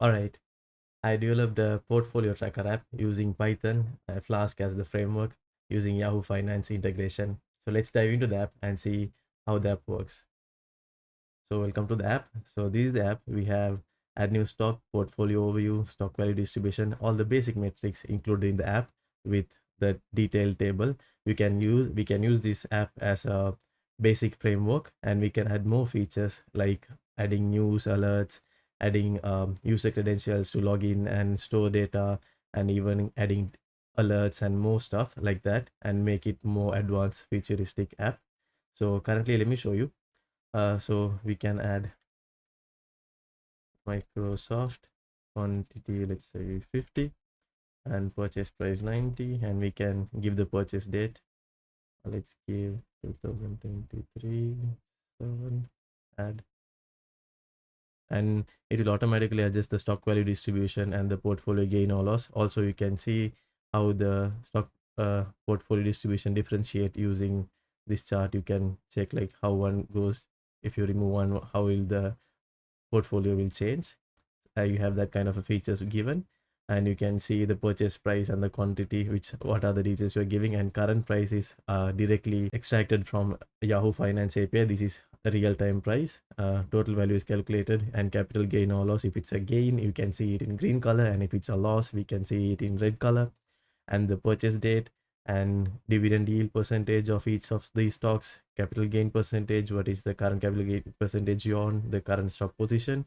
All right. I developed a portfolio tracker app using Python, Flask as the framework, using Yahoo Finance integration. So let's dive into the app and see how the app works. So welcome to the app. So this is the app. We have add new stock, portfolio overview, stock value distribution, all the basic metrics included in the app with the detailed table. We can use this app as a basic framework, and we can add more features like adding news alerts, adding user credentials to log in and store data, and even adding alerts and more stuff like that, and make it more advanced futuristic app. So currently, let me show you. So we can add Microsoft quantity, let's say 50, and purchase price 90, and we can give the purchase date. Let's give 2023 7, add, and it will automatically adjust the stock value distribution and the portfolio gain or loss. Also, you can see how the stock portfolio distribution differentiate using this chart. You can check like how one goes. If you remove one, how will the portfolio will change. You have that kind of a features given, and you can see the purchase price and the quantity, which what are the details you're giving, and current price is directly extracted from Yahoo Finance API. This is a real-time price. Total value is calculated, and capital gain or loss. If it's a gain, you can see it in green color, and if it's a loss, we can see it in red color. And the purchase date and dividend yield percentage of each of these stocks, capital gain percentage, what is the current capital gain percentage you own, the current stock position,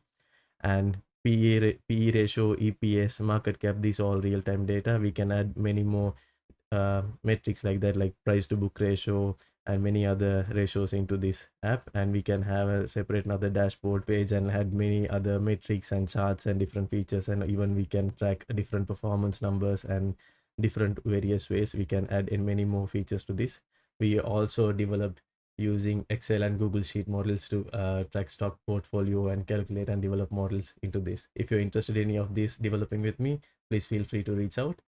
and PE ratio, EPS, market cap. These all real-time data. We can add many more metrics like that, like price to book ratio and many other ratios into this app, and we can have a separate another dashboard page and add many other metrics and charts and different features, and even we can track different performance numbers and different various ways we can add in many more features to this. We also developed using Excel and Google Sheet models to track stock portfolio and calculate and develop models into this. If you're interested in any of this developing with me, please feel free to reach out.